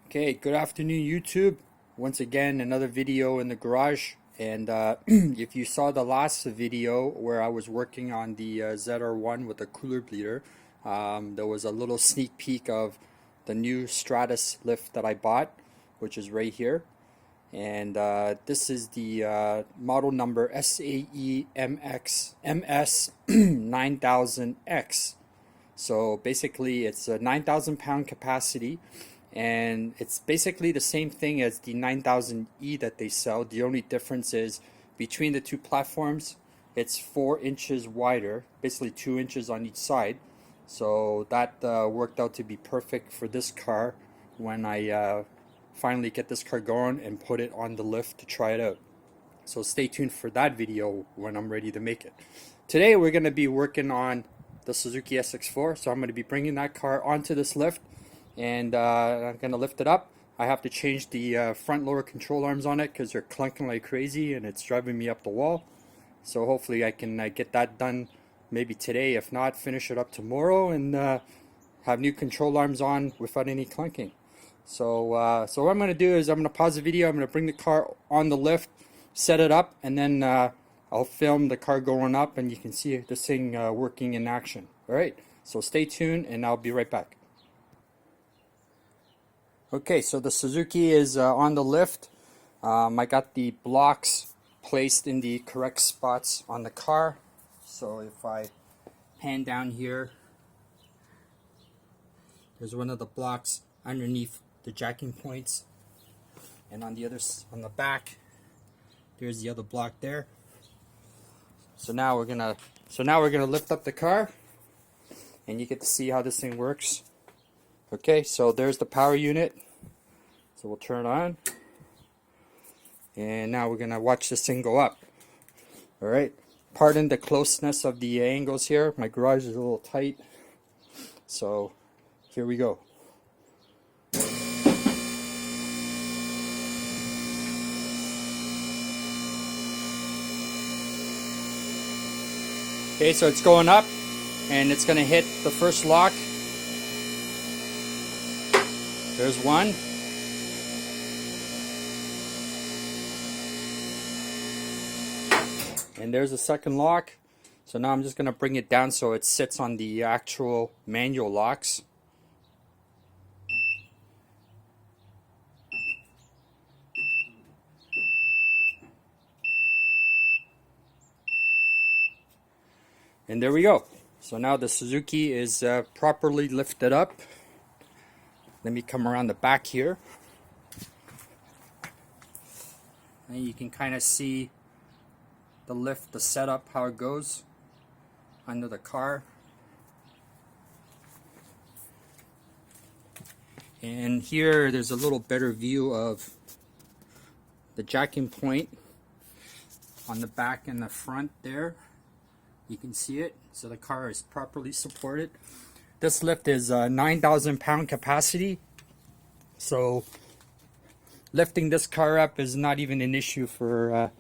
Okay, good afternoon YouTube. Once again, another video in the garage. And if you saw the last video where I was working on the ZR1 with the cooler bleeder, there was a little sneak peek of the new Stratus lift that I bought, which is right here. And this is the model number SAE-MS9000X. So basically it's a 9,000 pound capacity, and it's basically the same thing as the 9000E that they sell. The only difference is between the two platforms, it's 4 inches wider, basically 2 inches on each side. So that worked out to be perfect for this car when I finally get this car going and put it on the lift to try it out. So stay tuned for that video when I'm ready to make it. Today we're going to be working on the Suzuki SX4, so I'm going to be bringing that car onto this lift, and I'm going to lift it up. I have to change the front lower control arms on it because they're clunking like crazy and it's driving me up the wall. So hopefully I can get that done maybe today. If not, finish it up tomorrow and have new control arms on without any clunking. So what I'm going to do is I'm going to pause the video, I'm going to bring the car on the lift, set it up, and then I'll film the car going up and you can see this thing working in action. Alright, so stay tuned and I'll be right back. Okay, so the Suzuki is on the lift. I got the blocks placed in the correct spots on the car. So if I pan down here, there's one of the blocks underneath the jacking points, and on the back there's the other block there. So now we're gonna lift up the car and you get to see how this thing works. Okay, so there's the power unit. So we'll turn it on. And now we're gonna watch this thing go up. Alright. Pardon the closeness of the angles here. My garage is a little tight. So here we go. Okay, so it's going up and it's going to hit the first lock. There's one. And there's a second lock. So now I'm just going to bring it down so it sits on the actual manual locks. And there we go. So now the Suzuki is properly lifted up. Let me come around the back here. And you can kind of see the lift, the setup, how it goes under the car. And here there's a little better view of the jacking point on the back and the front there. You can see it, so the car is properly supported. This lift is 9,000 pound capacity, so lifting this car up is not even an issue for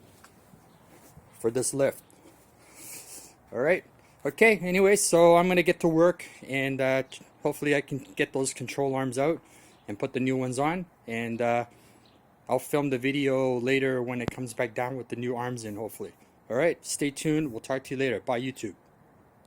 this lift. Alright, okay, anyway, so I'm gonna get to work and hopefully I can get those control arms out and put the new ones on, and I'll film the video later when it comes back down with the new arms in, hopefully. Alright, stay tuned. We'll talk to you later. Bye, YouTube.